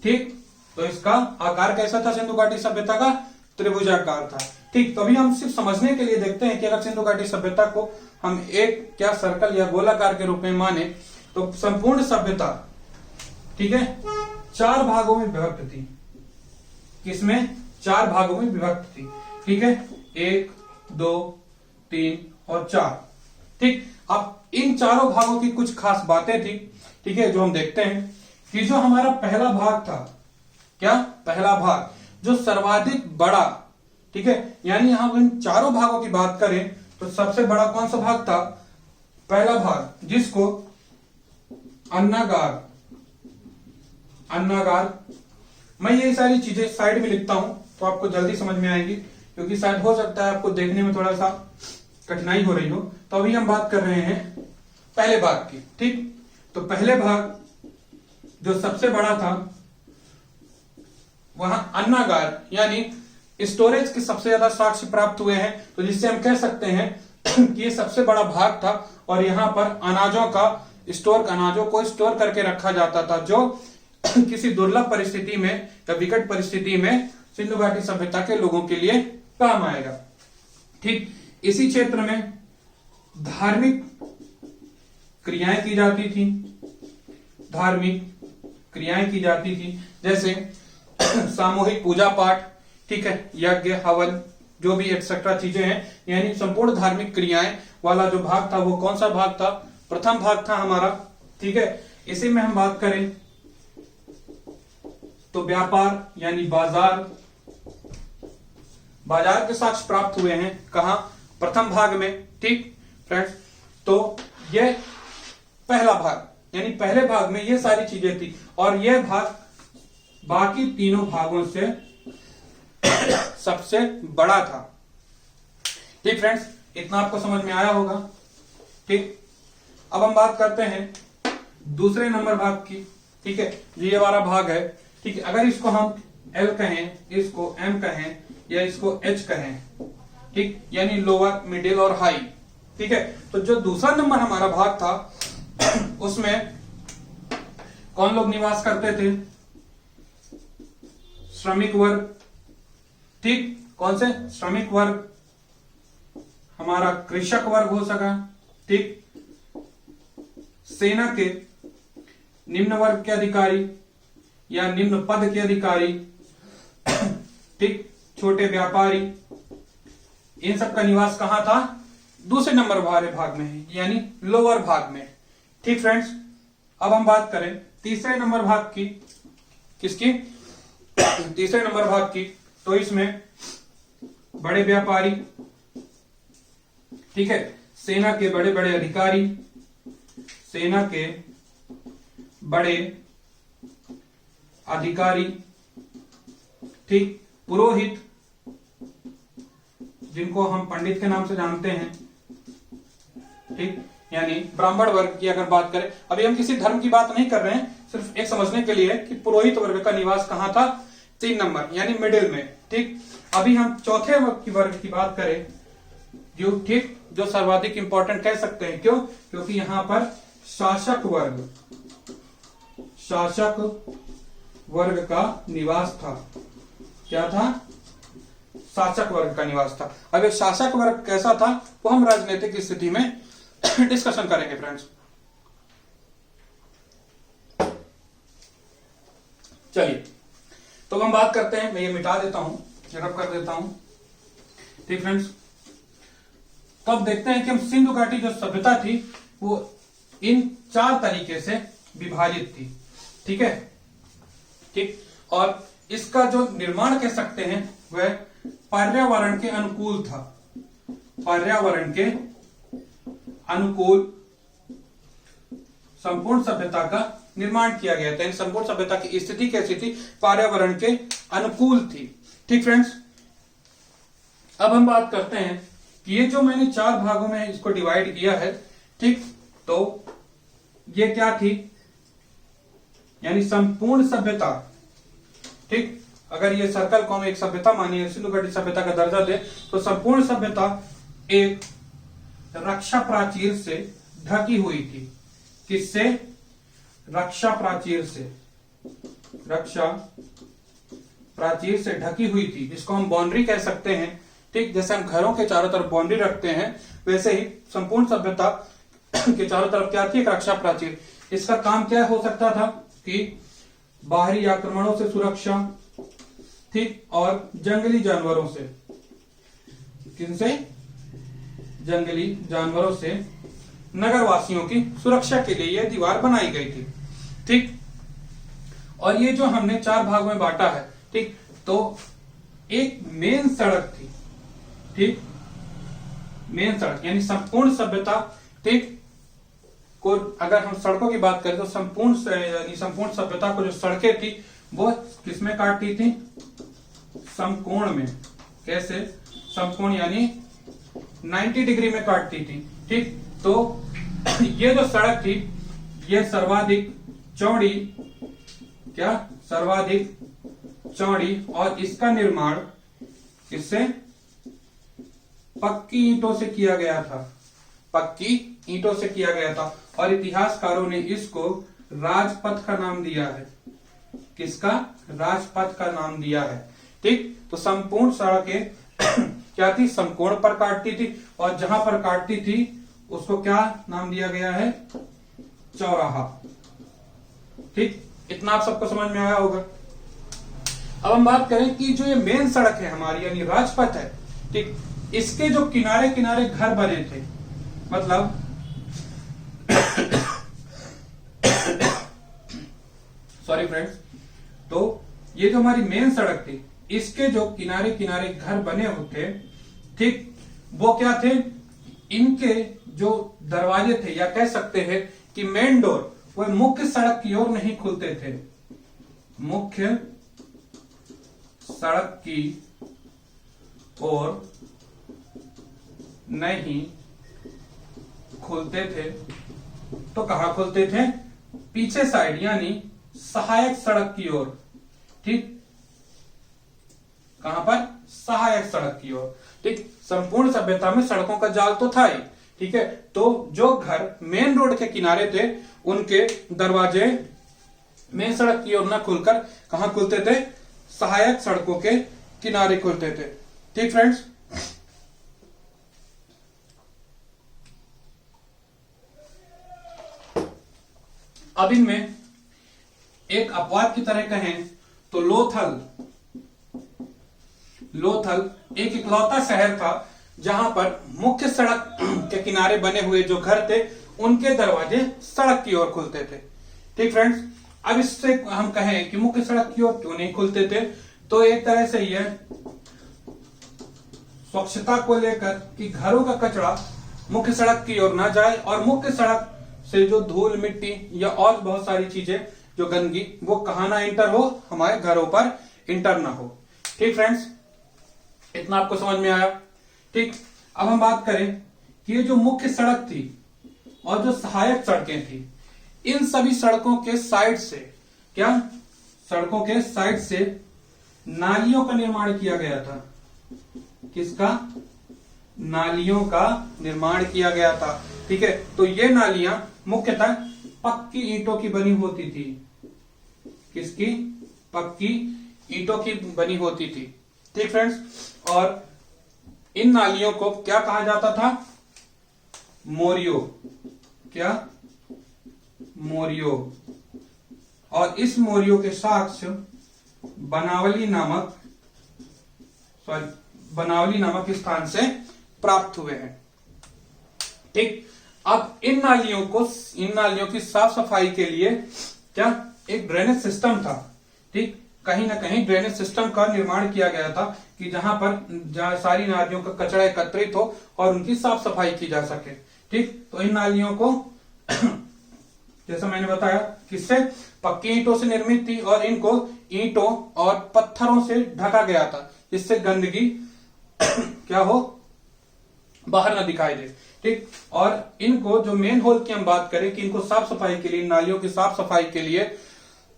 ठीक, तो इसका आकार कैसा था सिंधु घाटी सभ्यता का? त्रिभुजाकार था। ठीक, तो अभी हम सिर्फ समझने के लिए देखते हैं कि अगर सिंधु घाटी सभ्यता को हम एक क्या सर्कल या गोलाकार के रूप में माने तो संपूर्ण सभ्यता, ठीक है, 4 भागों में विभक्त थी। किसमें? 4 भागों में विभक्त थी। ठीक है, 1, 2, 3 और 4। ठीक, अब इन चारों भागों की कुछ खास बातें थी, ठीक है, जो हम देखते हैं कि जो हमारा पहला भाग था, क्या? पहला भाग जो सर्वाधिक बड़ा, ठीक है, यानी हम इन चारों भागों की बात करें तो सबसे बड़ा कौन सा भाग था? पहला भाग, जिसको अन्नागार, अन्नागार, मैं ये सारी चीजें साइड में लिखता हूं तो आपको जल्दी समझ में आएगी, क्योंकि शायद हो सकता है आपको देखने में थोड़ा सा कठिनाई हो रही हो। तो अभी हम बात कर रहे हैं पहले भाग की। ठीक, तो पहले भाग जो सबसे बड़ा था वहां अन्नागार यानी स्टोरेज के सबसे ज्यादा साक्ष्य प्राप्त हुए हैं, तो जिससे हम कह सकते हैं कि ये सबसे बड़ा भाग था और यहाँ पर अनाजों का अनाजों को स्टोर करके रखा जाता था, जो किसी दुर्लभ परिस्थिति में या विकट परिस्थिति में सिंधु घाटी सभ्यता के लोगों के लिए काम आएगा। ठीक, इसी क्षेत्र में धार्मिक क्रियाएं की जाती थी, धार्मिक क्रियाएं की जाती थी, जैसे सामूहिक पूजा पाठ, ठीक है, यज्ञ, हवन, जो भी एक्सेट्रा चीजें हैं, यानी संपूर्ण धार्मिक क्रियाएं वाला जो भाग था वो कौन सा भाग था? प्रथम भाग था हमारा। ठीक है, इसी में हम बात करें तो व्यापार यानी बाजार, बाजार के साक्ष्य प्राप्त हुए हैं कहा? प्रथम भाग में। ठीक फ्रेंड्स, तो यह पहला भाग यानी पहले भाग में ये सारी चीजें थी और यह भाग बाकी तीनों भागों से सबसे बड़ा था। ठीक फ्रेंड्स, इतना आपको समझ में आया होगा। ठीक, अब हम बात करते हैं दूसरे नंबर भाग की। ठीक है, ये वाला भाग है। ठीक है, अगर इसको हम L कहें, इसको M कहें या इसको H कहें, ठीक, यानी लोअर, मिडिल और हाई। ठीक है, तो जो दूसरा नंबर हमारा भाग था उसमें कौन लोग निवास करते थे? श्रमिक वर्ग। ठीक, कौन से? श्रमिक वर्ग, हमारा कृषक वर्ग हो सका। ठीक, सेना के निम्न वर्ग के अधिकारी या निम्न पद के अधिकारी, ठीक, छोटे व्यापारी, इन सब का निवास कहां था? दूसरे नंबर वाले भाग में है, यानी लोअर भाग में। ठीक फ्रेंड्स, अब हम बात करें तीसरे नंबर भाग की। किसकी? तीसरे नंबर भाग की। तो इसमें बड़े व्यापारी, ठीक है, सेना के बड़े बड़े अधिकारी, सेना के बड़े अधिकारी, ठीक, पुरोहित, जिनको हम पंडित के नाम से जानते हैं, ठीक, यानी ब्राह्मण वर्ग की अगर बात करें, अभी हम किसी धर्म की बात नहीं कर रहे हैं, सिर्फ एक समझने के लिए कि पुरोहित वर्ग का निवास कहां था? 3 नंबर यानी मिडिल में। ठीक, अभी हम चौथे वर्ग की बात करें जो, ठीक, जो सर्वाधिक इंपॉर्टेंट कह सकते हैं। क्यों? क्योंकि यहां पर शासक वर्ग, शासक वर्ग का निवास था। क्या था? शासक वर्ग का निवास था। अब ये शासक वर्ग कैसा था वो हम राजनीतिक स्थिति में डिस्कशन करेंगे फ्रेंड्स। चलिए, तो हम बात करते हैं, मैं ये मिटा देता हूं, रब कर देता हूं। ठीक फ्रेंड्स, तो अब देखते हैं कि हम सिंधु घाटी जो सभ्यता थी वो इन 4 तरीके से विभाजित थी। ठीक है, ठीक। और इसका जो निर्माण कह सकते हैं वह पर्यावरण के अनुकूल था, पर्यावरण के अनुकूल संपूर्ण सभ्यता का निर्माण किया गया था। संपूर्ण सभ्यता की स्थिति कैसी थी? पर्यावरण के अनुकूल थी। ठीक फ्रेंड्स, अब हम बात करते हैं कि ये जो मैंने 4 भागों में इसको डिवाइड किया है, ठीक, तो ये क्या थी? यानी संपूर्ण सभ्यता। ठीक, अगर ये सर्कल को हम एक सभ्यता मानिए, सिंधु घाटी सभ्यता का दर्जा दे, तो संपूर्ण सभ्यता एक रक्षा प्राचीर से ढकी हुई थी। किससे? रक्षा प्राचीर से, रक्षा प्राचीर से ढकी हुई थी, जिसको हम बाउंड्री कह सकते हैं। ठीक, जैसे हम घरों के चारों तरफ बाउंड्री रखते हैं, वैसे ही संपूर्ण सभ्यता के चारों तरफ क्या थी? एक रक्षा प्राचीर। इसका काम क्या हो सकता था कि बाहरी आक्रमणों से सुरक्षा, ठीक, और जंगली जानवरों से, किनसे? जंगली जानवरों से नगरवासियों की सुरक्षा के लिए यह दीवार बनाई गई थी। ठीक, और ये जो हमने 4 भागों में बांटा है, ठीक, तो एक मेन सड़क थी। ठीक, मेन सड़क यानी संपूर्ण सभ्यता, ठीक, को अगर हम सड़कों की बात करें तो संपूर्ण सभ्यता को जो सड़कें थी वो किसमें काटती थी? समकोण में। कैसे? समकोण यानी 90 डिग्री में काटती थी। ठीक, तो ये जो सड़क थी ये सर्वाधिक चौड़ी, क्या? सर्वाधिक चौड़ी, और इसका निर्माण किससे? पक्की ईंटों से किया गया था, पक्की ईंटों से किया गया था। और इतिहासकारों ने इसको राजपथ का नाम दिया है। किसका? राजपथ का नाम दिया है। ठीक, तो संपूर्ण सड़कें क्या थी? समकोण पर काटती थी, और जहां पर काटती थी उसको क्या नाम दिया गया है? चौराहा। ठीक, इतना आप सबको समझ में आया होगा। अब हम बात करें कि जो ये मेन सड़क है हमारी, यानी राजपथ है, ठीक, इसके जो किनारे किनारे घर बने थे, मतलब सॉरी फ्रेंड्स, तो ये जो हमारी मेन सड़क थी, इसके जो किनारे किनारे घर बने होते, ठीक, वो क्या थे? इनके जो दरवाजे थे, या कह सकते हैं कि मेन डोर, वो मुख्य सड़क की ओर नहीं खुलते थे, मुख्य सड़क की ओर नहीं खुलते थे। तो कहां खुलते थे? पीछे साइड, यानी सहायक सड़क की ओर। ठीक, कहां पर? सहायक सड़क की ओर। ठीक, संपूर्ण सभ्यता में सड़कों का जाल तो था ही। ठीक है, तो जो घर मेन रोड के किनारे थे उनके दरवाजे मेन सड़क की ओर न खुलकर कहां खुलते थे? सहायक सड़कों के किनारे खुलते थे। ठीक फ्रेंड्स, अब इनमें एक अपवाद की तरह कहें तो लोथल एक इकलौता शहर था जहां पर मुख्य सड़क के किनारे बने हुए जो घर थे उनके दरवाजे सड़क की ओर खुलते थे। ठीक फ्रेंड्स, अब इससे हम कहें कि मुख्य सड़क की ओर क्यों नहीं खुलते थे, तो एक तरह से यह स्वच्छता को लेकर कि घरों का कचरा मुख्य सड़क की ओर ना जाए, और मुख्य सड़क से जो धूल मिट्टी या और बहुत सारी चीजें जो गंदगी वो कहां ना इंटर हो? हमारे घरों पर इंटर ना हो। ठीक फ्रेंड्स, इतना आपको समझ में आया। ठीक, अब हम बात करें कि ये जो मुख्य सड़क थी और जो सहायक सड़कें थी, इन सभी सड़कों के साइड से, क्या? सड़कों के साइड से नालियों का निर्माण किया गया था। किसका? नालियों का निर्माण किया गया था। ठीक है, तो ये नालियां मुख्यतः पक्की ईंटों की बनी होती थी। किसकी? पक्की ईंटों की बनी होती थी। ठीक फ्रेंड्स, और इन नालियों को क्या कहा जाता था? मोरियो। क्या? मोरियो। और इस मौर्यों के साक्ष्य बनावली नामक स्थान से प्राप्त हुए हैं। ठीक, अब इन नालियों की साफ सफाई के लिए क्या एक ड्रेनेज सिस्टम था। ठीक, कहीं ना कहीं ड्रेनेज सिस्टम का निर्माण किया गया था कि जहां सारी नालियों का कचरा एकत्रित हो और उनकी साफ सफाई की जा सके। ठीक, तो इन नालियों को जैसा मैंने बताया किससे, पक्की ईंटों से निर्मित थी और इनको ईंटों और पत्थरों से ढका गया था जिससे गंदगी क्या हो, बाहर ना दिखाई दे। ठीक, और इनको जो मेन होल की हम बात करें कि इनको साफ सफाई के लिए, नालियों की साफ सफाई के लिए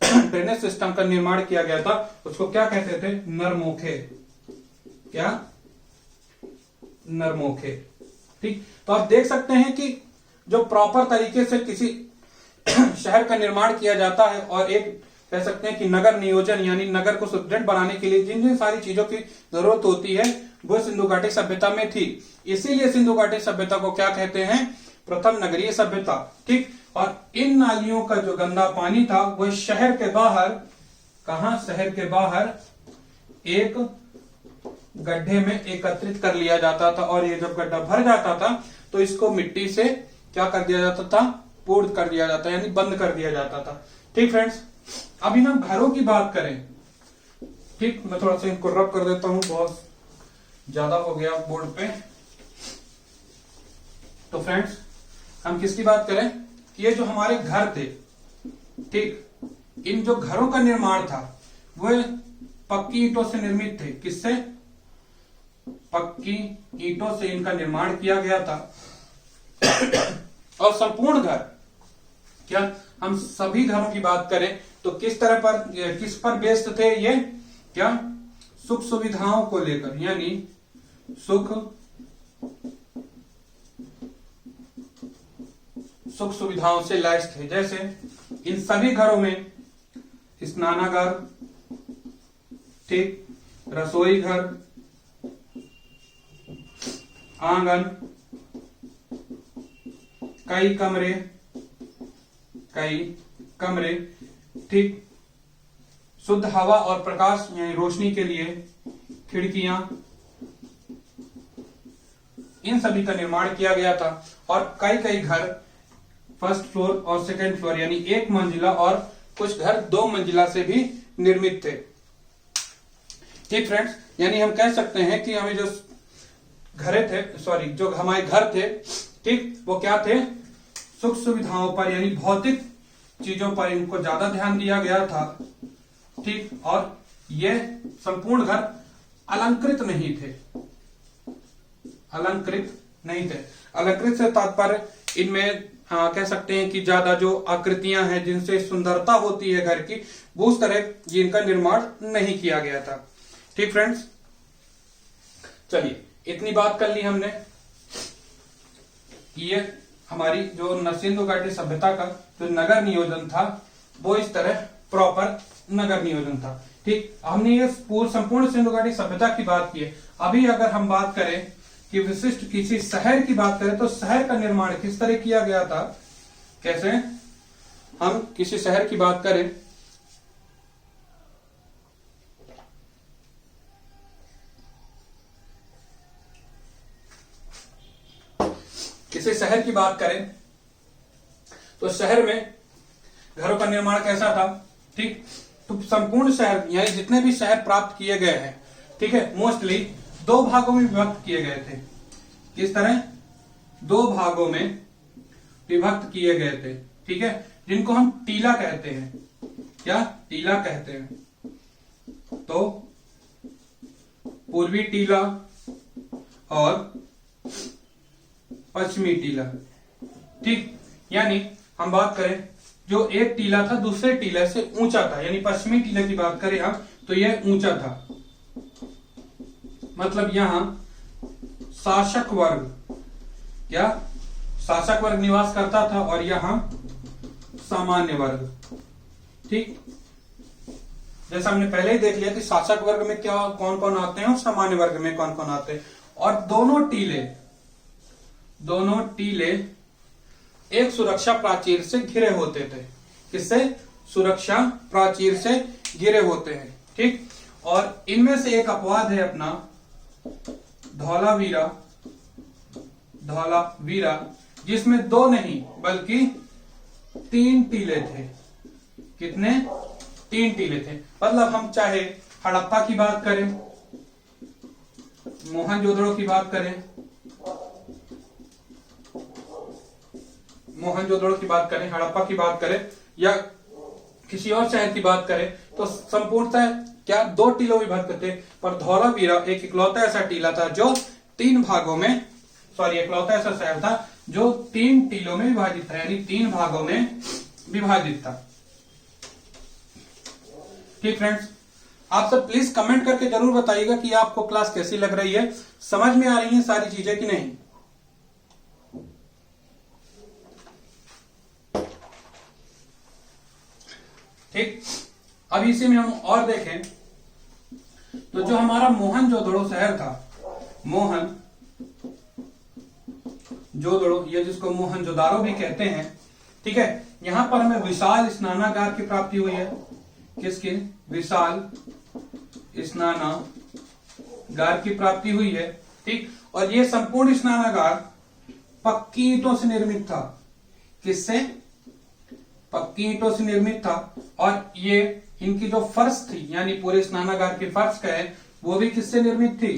ड्रेनेज सिस्टम का निर्माण किया गया था, उसको क्या कहते थे, नरमोखे। क्या, नरमोखे। ठीक, तो आप देख सकते हैं कि जो प्रॉपर तरीके से किसी शहर का निर्माण किया जाता है और एक कह सकते हैं कि नगर नियोजन यानी नगर को सुदृढ़ बनाने के लिए जिन जिन सारी चीजों की जरूरत होती है वो सिंधु घाटी सभ्यता में थी। इसीलिए सिंधु घाटी सभ्यता को क्या कहते हैं, प्रथम नगरीय सभ्यता। ठीक, और इन नालियों का जो गंदा पानी था वह शहर के बाहर, कहां, शहर के बाहर एक गड्ढे में एकत्रित कर लिया जाता था और ये जब गड्ढा भर जाता था तो इसको मिट्टी से क्या कर दिया जाता था, पूर्ण कर दिया जाता, यानी बंद कर दिया जाता था। ठीक फ्रेंड्स, अभी हम घरों की बात करें। ठीक, मैं थोड़ा सा इनको रब कर देता हूं, बहुत ज्यादा हो गया बोर्ड पे। तो फ्रेंड्स, हम किसकी बात करें कि ये जो हमारे घर थे, ठीक, इन जो घरों का निर्माण था वह पक्की ईंटों से निर्मित थे। किससे, पक्की ईंटों से इनका निर्माण किया गया था। और संपूर्ण घर, क्या हम सभी घरों की बात करें तो किस पर बेस्ड थे ये, क्या, सुख सुविधाओं को लेकर, यानी सुख सुविधाओं से लैस थे। जैसे इन सभी घरों में स्नानागार, ठीक, रसोई घर, आंगन, कई कमरे, ठीक, शुद्ध हवा और प्रकाश यानी रोशनी के लिए खिड़कियां, इन सभी का निर्माण किया गया था। और कई घर फर्स्ट फ्लोर और सेकंड फ्लोर यानी एक मंजिला और कुछ घर 2 मंजिला से भी निर्मित थे। ठीक फ्रेंड्स, यानी हम कह सकते हैं कि हमें जो जो हमारे घर थे, ठीक, वो क्या थे, सुख सुविधाओं पर यानी भौतिक चीजों पर इनको ज्यादा ध्यान दिया गया था। ठीक, और ये संपूर्ण घर अलंकृत नहीं थे। अलंकृत से तात्पर्य इनमें कह सकते हैं कि ज्यादा जो आकृतियां हैं जिनसे सुंदरता होती है घर की, वो उस तरह इनका निर्माण नहीं किया गया था। ठीक फ्रेंड्स, चलिए इतनी बात कर ली हमने कि ये हमारी जो सिंधु घाटी सभ्यता का जो नगर नियोजन था वो इस तरह प्रॉपर नगर नियोजन था। ठीक, हमने ये संपूर्ण सिंधु घाटी सभ्यता की बात की है। अभी अगर हम बात करें कि विशिष्ट किसी शहर की बात करें तो शहर का निर्माण किस तरह किया गया था, कैसे, हम किसी शहर की बात करें तो शहर में घरों का निर्माण कैसा था। ठीक, तो संपूर्ण शहर यानी जितने भी शहर प्राप्त किए गए हैं, ठीक है, मोस्टली 2 भागों में विभक्त किए गए थे। किस तरह, 2 भागों में विभक्त किए गए थे। ठीक है, जिनको हम टीला कहते हैं। क्या, टीला कहते हैं। तो पूर्वी टीला और पश्चिमी टीला। ठीक, यानी हम बात करें जो एक टीला था दूसरे टीले से ऊंचा था, यानी पश्चिमी टीले की बात करें हम तो यह ऊंचा था। मतलब यहां शासक वर्ग निवास करता था और यहां सामान्य वर्ग। ठीक, जैसा हमने पहले ही देख लिया कि शासक वर्ग में क्या कौन कौन आते हैं और सामान्य वर्ग में कौन कौन आते हैं। और दोनों टीले एक सुरक्षा प्राचीर से घिरे होते थे। किससे, सुरक्षा प्राचीर से घिरे होते हैं। ठीक, और इनमें से एक अपवाद है अपना धौलावीरा, धौलावीरा, जिसमें 2 नहीं बल्कि 3 टीले थे। कितने? 3 टीले थे। मतलब हम चाहे हड़प्पा की बात करें, मोहनजोदड़ो की बात करें, मोहनजोदड़ो की बात करें, हड़प्पा की बात करें या किसी और शहर की बात करें, तो संपूर्णतः क्या 2 टीलों में विभक्त थे। पर धौलावीरा एक इकलौता ऐसा टीला था जो 3 भागों में, सॉरी इकलौता ऐसा शहर था जो 3 टीलों में विभाजित था, यानी 3 भागों में विभाजित था। ठीक फ्रेंड्स, आप सब प्लीज कमेंट करके जरूर बताइएगा कि आपको क्लास कैसी लग रही है, समझ में आ रही है सारी चीजें कि नहीं। ठीक, अब इसी में हम और देखें तो जो हमारा मोहनजोदड़ो शहर था, मोहनजोदड़ो, ये जिसको मोहनजोदारो भी कहते हैं, ठीक है, यहां पर हमें विशाल स्नानागार की प्राप्ति हुई है। किसकी? विशाल स्नानागार की प्राप्ति हुई है। ठीक, और ये संपूर्ण स्नानागार पक्की ईंटों से निर्मित था। किससे? पक्की ईंटों से निर्मित था। और ये इनकी जो फर्श थी, यानी पूरे स्नानागार की फर्श का है, वो भी किससे निर्मित थी?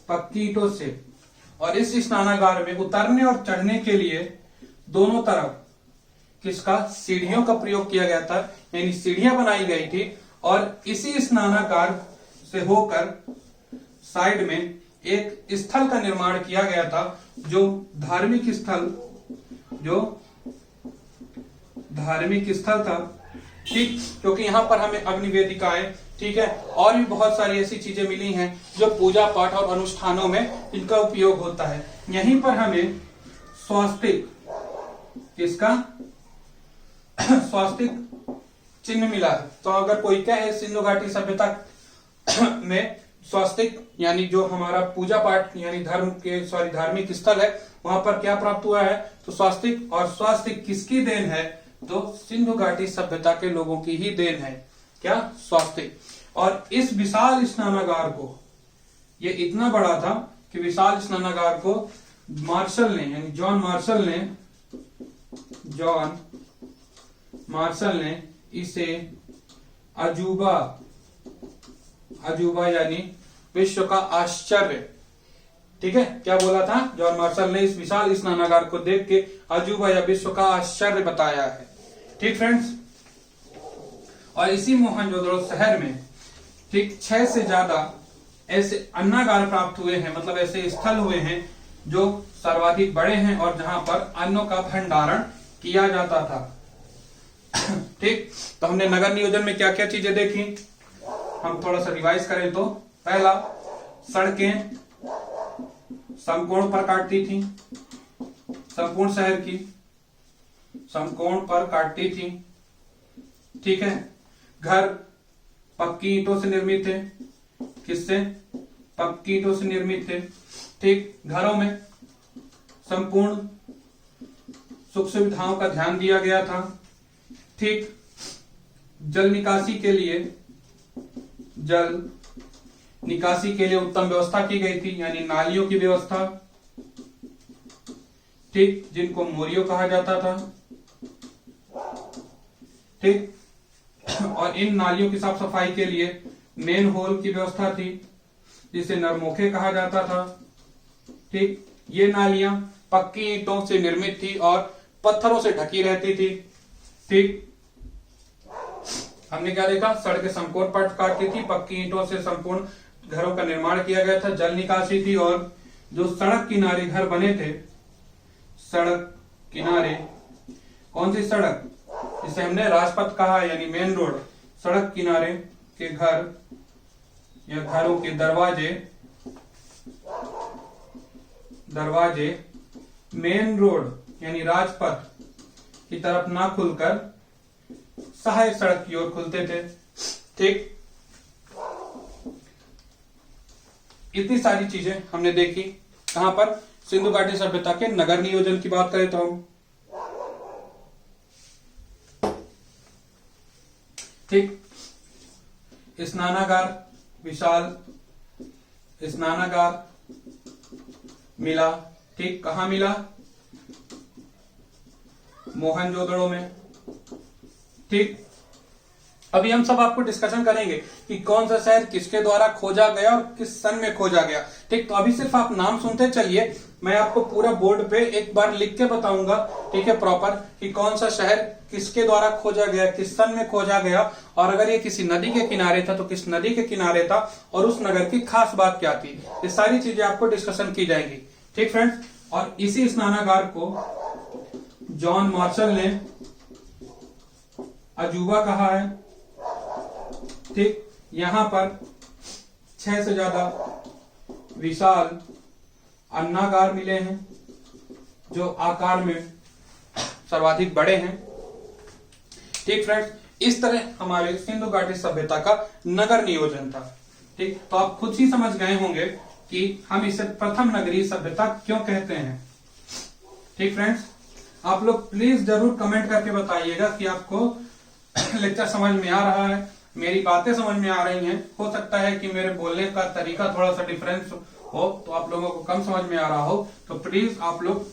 पक्की ईंटों से। और इस स्नानागार में उतरने और चढ़ने के लिए दोनों तरफ किसका? सीढ़ियों का प्रयोग किया गया था, यानी सीढ़ियां बनाई गई थी। और इसी स्नानागार से होकर साइड में एक स्थल का निर्माण किया गया था, जो धार्मिक स्थल था। ठीक, क्योंकि यहां पर हमें अग्निवेदिकाएं, ठीक है, और भी बहुत सारी ऐसी चीजें मिली हैं जो पूजा पाठ और अनुष्ठानों में इनका उपयोग होता है। यहीं पर हमें स्वास्तिक, किसका? स्वास्तिक चिन्ह मिला है। तो अगर कोई कहे सिंधु घाटी सभ्यता में स्वास्तिक, यानी जो हमारा पूजा पाठ यानी धार्मिक स्थल है, वहां पर क्या प्राप्त हुआ है? तो स्वास्तिक। और स्वास्तिक किसकी देन है? तो सिंधु घाटी सभ्यता के लोगों की ही देन है। क्या? स्वास्तिक। और इस विशाल स्नानागार को, ये इतना बड़ा था कि विशाल स्नानागार को मार्शल ने, यानी जॉन मार्शल ने इसे अजूबा यानी विश्व का आश्चर्य, ठीक है, क्या बोला था? जॉन मार्शल ने इस विशाल स्नानागार को देख के अजूबा या विश्व का आश्चर्य बताया है। ठीक फ्रेंड्स, और इसी मोहनजोदड़ो शहर में ठीक 6 से ज्यादा ऐसे अन्नागार प्राप्त हुए हैं, मतलब ऐसे स्थल हुए हैं जो सर्वाधिक बड़े हैं और जहां पर अन्नों का भंडारण किया जाता था। ठीक, तो हमने नगर नियोजन में क्या क्या चीजें देखी, हम थोड़ा सा रिवाइज करें तो पहला, सड़कें समकोण पर काटती थी, संपूर्ण शहर की समकोण पर काटती थी। ठीक है, घर पक्की ईंटों से निर्मित थे। किससे? पक्की ईंटों से निर्मित थे। ठीक, घरों में संपूर्ण सुख सुविधाओं का ध्यान दिया गया था। ठीक, जल निकासी के लिए उत्तम व्यवस्था की गई थी, यानी नालियों की व्यवस्था। ठीक, जिनको मोरियो कहा जाता था। ठीक, और इन नालियों की साफ सफाई के लिए मेन होल की व्यवस्था थी, जिसे नरमोखे कहा जाता था। ठीक, ये नालियां पक्की ईंटों से निर्मित थी और पत्थरों से ढकी रहती थी। ठीक, हमने क्या देखा? सड़कें समकोण पर काटती थी, पक्की ईंटों से संपूर्ण घरों का निर्माण किया गया था, जल निकासी थी। और जो सड़क किनारे घर बने थे, सड़क किनारे, कौन सी सड़क? जिसे हमने राजपथ कहा, यानी मेन रोड। सड़क किनारे के घर या घरों के दरवाजे मेन रोड यानी राजपथ की तरफ ना खुलकर सहायक सड़क की ओर खुलते थे। ठीक, इतनी सारी चीजें हमने देखी। कहां पर? सिंधु घाटी सभ्यता के नगर नियोजन की बात करें तो हम ठीक। स्नानागार, विशाल स्नानागार मिला, ठीक। कहाँ मिला? मोहनजोदड़ो में, ठीक। अभी हम सब आपको डिस्कशन करेंगे कि कौन सा शहर किसके द्वारा खोजा गया और किस सन में खोजा गया, ठीक। तो अभी सिर्फ आप नाम सुनते चलिए, मैं आपको पूरा बोर्ड पे एक बार लिख के बताऊंगा, ठीक है, प्रॉपर, कि कौन सा शहर किसके द्वारा खोजा गया, किस सन में खोजा गया, और अगर ये किसी नदी के किनारे था तो किस नदी के किनारे था, और उस नगर की खास बात क्या थी। ये सारी चीजें आपको डिस्कशन की जाएंगी, ठीक फ्रेंड्स। और इसी स्नानागार को जॉन मार्शल ने अजूबा कहा है, ठीक। यहां पर 6 से ज्यादा विशाल अन्नागार मिले हैं जो आकार में सर्वाधिक बड़े हैं, ठीक फ्रेंड्स। इस तरह हमारे सिंधु घाटी सभ्यता का नगर नियोजन था, ठीक। तो आप खुद ही समझ गए होंगे कि हम इसे प्रथम नगरीय सभ्यता क्यों कहते हैं, ठीक फ्रेंड्स। आप लोग प्लीज जरूर कमेंट करके बताइएगा कि आपको लेक्चर समझ में आ रहा है, मेरी बातें समझ में आ रही हैं। हो सकता है कि मेरे बोलने का तरीका थोड़ा सा डिफरेंस हो, तो आप लोगों को कम समझ में आ रहा हो, तो प्लीज आप लोग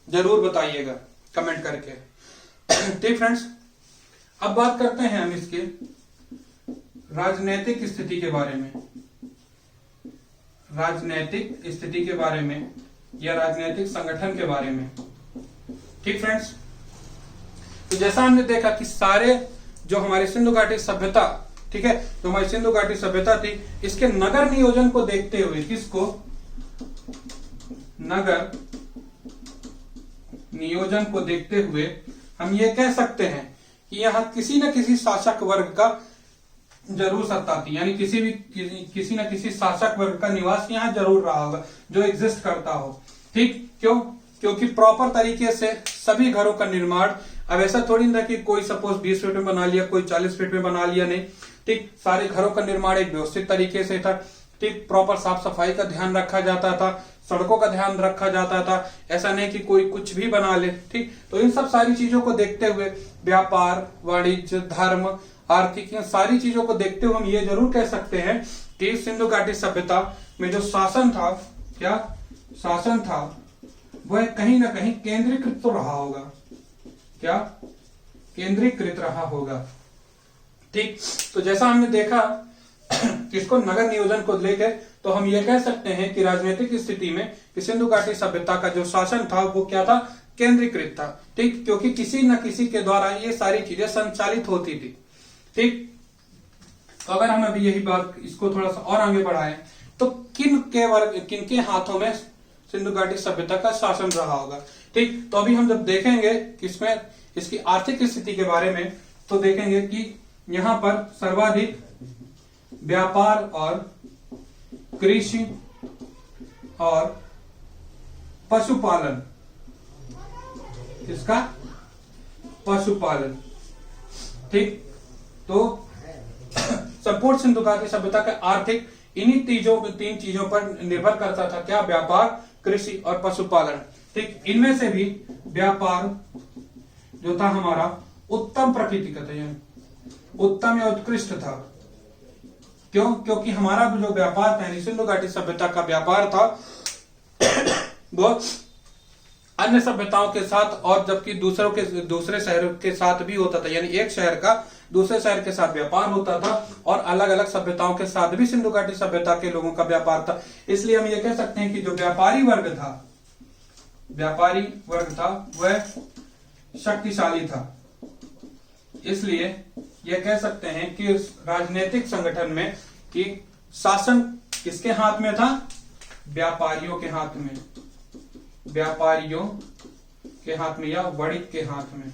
जरूर बताइएगा कमेंट करके, ठीक फ्रेंड्स। अब बात करते हैं हम इसके राजनीतिक स्थिति के बारे में, राजनीतिक स्थिति के बारे में या राजनीतिक संगठन के बारे में, ठीक फ्रेंड्स। तो जैसा हमने देखा कि सारे जो हमारी सिंधु घाटी सभ्यता, ठीक है, जो हमारी सिंधु घाटी सभ्यता थी, इसके नगर नियोजन को देखते हुए, किसको? नगर नियोजन को देखते हुए हम ये कह सकते हैं कि यहां किसी न किसी शासक वर्ग का जरूर सत्ता थी, यानी किसी न किसी शासक वर्ग का निवास यहां जरूर रहा होगा जो एग्जिस्ट करता हो, ठीक। क्यों? क्योंकि प्रॉपर तरीके से सभी घरों का निर्माण, अब ऐसा थोड़ी ना कि कोई सपोज 20 फीट में बना लिया, कोई 40 फीट में बना लिया, नहीं, ठीक। सारे घरों का निर्माण एक व्यवस्थित तरीके से था, ठीक। प्रॉपर साफ सफाई का ध्यान रखा जाता था, सड़कों का ध्यान रखा जाता था, ऐसा नहीं कि कोई कुछ भी बना ले, ठीक। तो इन सब सारी चीजों को देखते हुए व्यापार, वाणिज्य, धर्म, आर्थिक, इन सारी चीजों को देखते हुए हम ये जरूर कह सकते हैं कि सिंधु घाटी सभ्यता में जो शासन था, क्या शासन था, वह कहीं ना कहीं केंद्रीकृत तो रहा होगा, क्या केंद्रीकृत रहा होगा, ठीक। तो जैसा हमने देखा इसको नगर नियोजन को लेकर, तो हम ये कह सकते हैं कि राजनीतिक स्थिति में कि सिंधु घाटी सभ्यता का जो शासन था वो क्या था? केंद्रीकृत था, ठीक। क्योंकि किसी न किसी के द्वारा ये सारी चीजें संचालित होती थी, ठीक। तो अगर हम अभी यही बात इसको थोड़ा सा और आगे बढ़ाएं तो किन के हाथों में सिंधु घाटी सभ्यता का शासन रहा होगा, ठीक। तो अभी हम जब देखेंगे किसमें इसकी आर्थिक स्थिति के बारे में, तो देखेंगे कि यहां पर सर्वाधिक व्यापार और कृषि और पशुपालन, इसका पशुपालन, ठीक। तो संपूर्ण सिंधु घाटी सभ्यता का आर्थिक इन्हीं तीन चीजों पर निर्भर करता था, क्या? व्यापार, कृषि और पशुपालन, ठीक। इनमें से भी व्यापार जो था हमारा उत्तम प्रकृति का था, उत्तम या उत्कृष्ट था। क्यों? क्योंकि हमारा जो व्यापार था, सिंधु घाटी सभ्यता का व्यापार था वो अन्य सभ्यताओं के साथ, और जबकि दूसरे शहरों के साथ भी होता था, यानी एक शहर का दूसरे शहर के साथ व्यापार होता था, और अलग अलग सभ्यताओं के साथ भी सिंधु घाटी सभ्यता के लोगों का व्यापार था। इसलिए हम ये कह सकते हैं कि जो व्यापारी वर्ग था वह शक्तिशाली था। इसलिए यह कह सकते हैं कि राजनीतिक संगठन में कि शासन किसके हाथ में था? व्यापारियों के हाथ में, व्यापारियों के हाथ में या वणिक के हाथ में,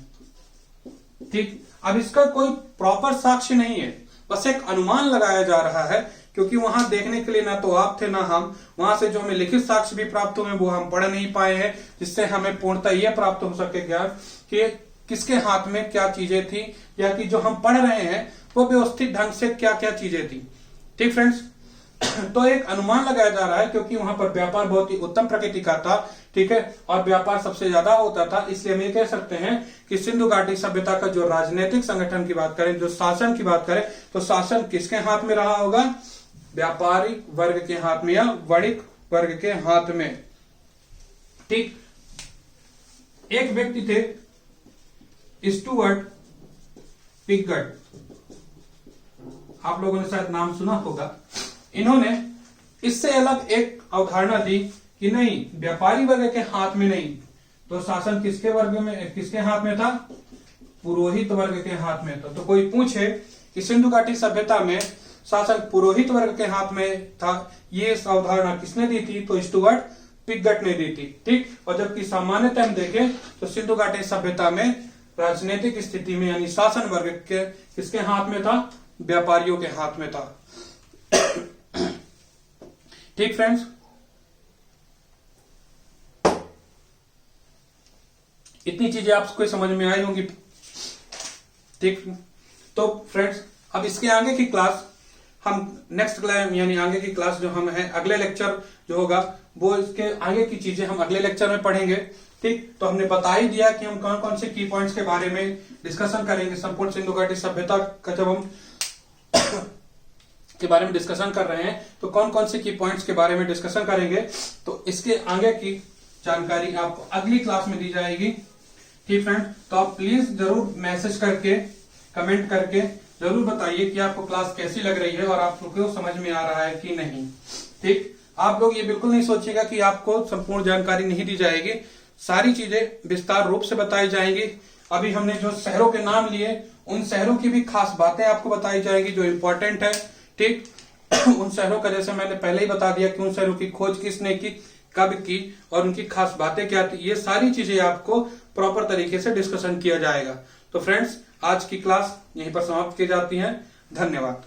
ठीक। अब इसका कोई प्रॉपर साक्ष्य नहीं है, बस एक अनुमान लगाया जा रहा है, क्योंकि वहां देखने के लिए ना तो आप थे ना हम, वहां से जो हमें लिखित साक्ष्य भी प्राप्त हुए वो हम पढ़ नहीं पाए हैं, जिससे हमें पूर्णतः यह प्राप्त हो सके ज्ञान कि किसके हाथ में क्या चीजें थी, या कि जो हम पढ़ रहे हैं वो व्यवस्थित ढंग से क्या क्या चीजें थी, ठीक फ्रेंड्स। तो एक अनुमान लगाया जा रहा है, क्योंकि वहां पर व्यापार बहुत ही उत्तम प्रकृति का था, ठीक है, और व्यापार सबसे ज्यादा होता था, इसलिए हम ये कह सकते हैं कि सिंधु घाटी सभ्यता का जो राजनीतिक संगठन की बात करें, जो शासन की बात करें, तो शासन किसके हाथ में रहा होगा? व्यापारी वर्ग के हाथ में या वणिक वर्ग के हाथ में। ठीक, एक व्यक्ति थे स्टुअर्ट पिगट, आप लोगों ने शायद नाम सुना होगा। इन्होंने इससे अलग एक अवधारणा दी कि नहीं, व्यापारी वर्ग के हाथ में नहीं, तो शासन किसके वर्ग में, किसके हाथ में था? पुरोहित वर्ग के हाथ में था। तो कोई पूछे कि सिंधु घाटी सभ्यता में शासन पुरोहित वर्ग के हाथ में था, ये अवधारणा किसने दी थी? तो स्टुअर्ट पिगट ने दी थी। ठीक, और जबकि सामान्यतः हम देखें तो सिंधु घाटी सभ्यता में राजनीतिक स्थिति में यानी शासन वर्ग के किसके हाथ में था? व्यापारियों के हाथ में था। ठीक फ्रेंड्स, इतनी चीजें आपको समझ में आई होंगी। ठीक, तो फ्रेंड्स अब इसके आगे की क्लास हम नेक्स्ट क्लास यानी आगे की क्लास जो हम है, अगले लेक्चर जो होगा वो इसके आगे की चीजें हम अगले लेक्चर में पढ़ेंगे। ठीक, तो हमने बता ही दिया कि हम कौन कौन से की पॉइंट्स के बारे में डिस्कशन करेंगे। संपूर्ण सिंधु घाटी सभ्यता का जब हम के बारे में डिस्कशन कर रहे हैं तो कौन कौन से की पॉइंट्स के बारे में डिस्कशन करेंगे, तो इसके आगे की जानकारी आपको अगली क्लास में दी जाएगी। ठीक फ्रेंड, तो आप प्लीज जरूर मैसेज करके, कमेंट करके जरूर बताइए कि आपको क्लास कैसी लग रही है और आपको समझ में आ रहा है कि नहीं। ठीक, आप लोग ये बिल्कुल नहीं सोचिएगा कि आपको संपूर्ण जानकारी नहीं दी जाएगी, सारी चीजें विस्तार रूप से बताई जाएंगी। अभी हमने जो शहरों के नाम लिए, उन शहरों की भी खास बातें आपको बताई जाएगी जो इंपॉर्टेंट है। ठीक, उन शहरों का जैसे मैंने पहले ही बता दिया कि उन शहरों की खोज किसने की, कब की और उनकी खास बातें क्या थी, ये सारी चीजें आपको प्रॉपर तरीके से डिस्कशन किया जाएगा। तो फ्रेंड्स, आज की क्लास यहीं पर समाप्त की जाती है। धन्यवाद।